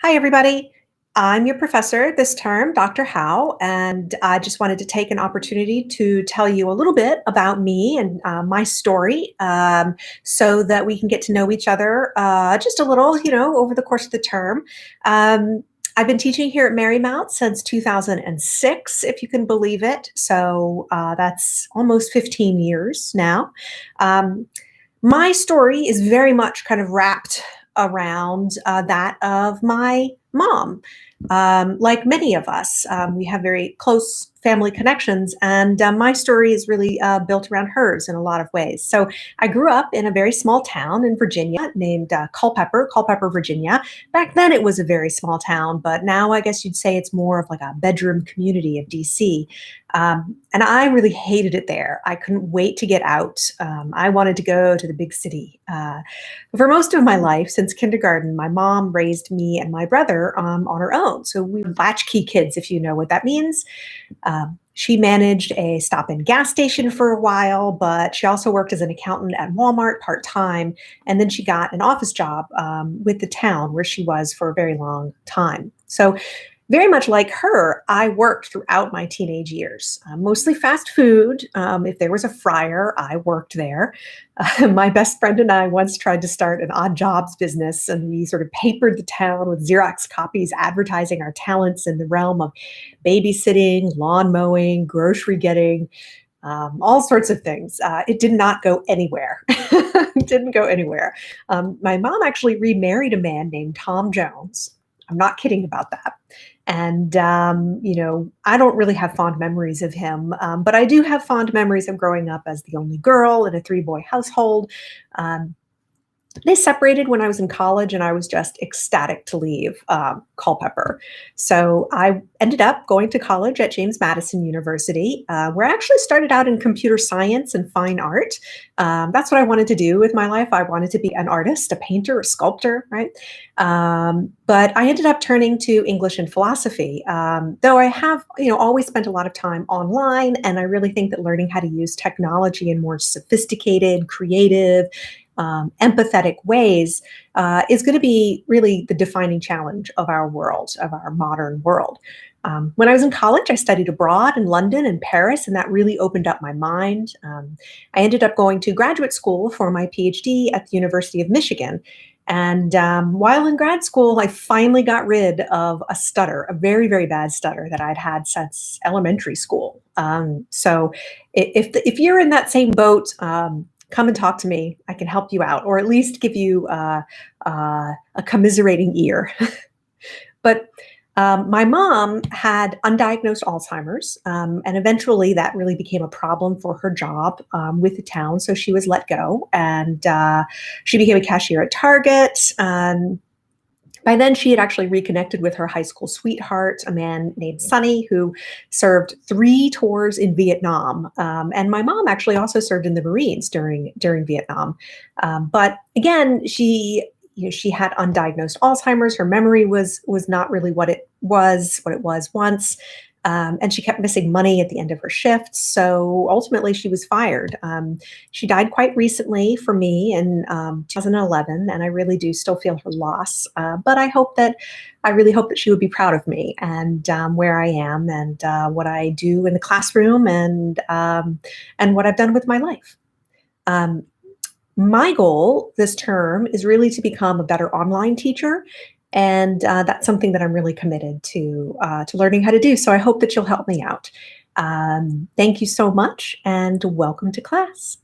Hi, everybody. I'm your professor this term, Dr. Howe, and I just wanted to take an opportunity to tell you a little bit about me and my story so that we can get to know each other just a little, over the course of the term. Um, I've been teaching here at Marymount since 2006, if you can believe it. So that's almost 15 years now. Um, my story is very much kind of wrapped around that of my mom. Like many of us, we have very close family connections, and my story is really built around hers in a lot of ways. So I grew up in a very small town in Virginia named Culpeper, Virginia. Back then, it was a very small town, but now I guess you'd say it's more of like a bedroom community of DC. And I really hated it there. I couldn't wait to get out. I wanted to go to the big city. For most of my life, since kindergarten, my mom raised me and my brother on her own. So we were latchkey kids, if you know what that means. She managed a stop in gas station for a while, but she also worked as an accountant at Walmart part time. And then she got an office job with the town where she was for a very long time. So very much like her, I worked throughout my teenage years, mostly fast food. If there was a fryer, I worked there. My best friend and I once tried to start an odd jobs business, and we sort of papered the town with Xerox copies advertising our talents in the realm of babysitting, lawn mowing, grocery getting, all sorts of things. It did not go anywhere. It didn't go anywhere. My mom actually remarried a man named Tom Jones. I'm not kidding about that. And, I don't really have fond memories of him, but I do have fond memories of growing up as the only girl in a three-boy household. Um, they separated when I was in college, and I was just ecstatic to leave Culpeper. So I ended up going to college at James Madison University, where I actually started out in computer science and fine art. That's what I wanted to do with my life. I wanted to be an artist, a painter, a sculptor, right? But I ended up turning to English and philosophy, though I have, always spent a lot of time online, and I really think that learning how to use technology in more sophisticated, creative, empathetic ways is going to be really the defining challenge of our world, of our modern world. When I was in college, I studied abroad in London and Paris, and that really opened up my mind. I ended up going to graduate school for my PhD at the University of Michigan. And while in grad school, I finally got rid of a stutter, a very, very bad stutter that I'd had since elementary school. So if you're in that same boat, come and talk to me. I can help you out, or at least give you a commiserating ear. But my mom had undiagnosed Alzheimer's, and eventually that really became a problem for her job with the town. So she was let go, and she became a cashier at Target. By then, she had actually reconnected with her high school sweetheart, a man named Sonny, who served 3 tours in Vietnam. And my mom actually also served in the Marines during Vietnam. But again, she had undiagnosed Alzheimer's. Her memory was not really what it was once. And she kept missing money at the end of her shifts. So ultimately, she was fired. She died quite recently for me in 2011, and I really do still feel her loss. But I really hope that she would be proud of me and where I am and what I do in the classroom and what I've done with my life. Um, my goal this term is really to become a better online teacher, and that's something that I'm really committed to learning how to do. So I hope that you'll help me out. Thank you so much, and welcome to class.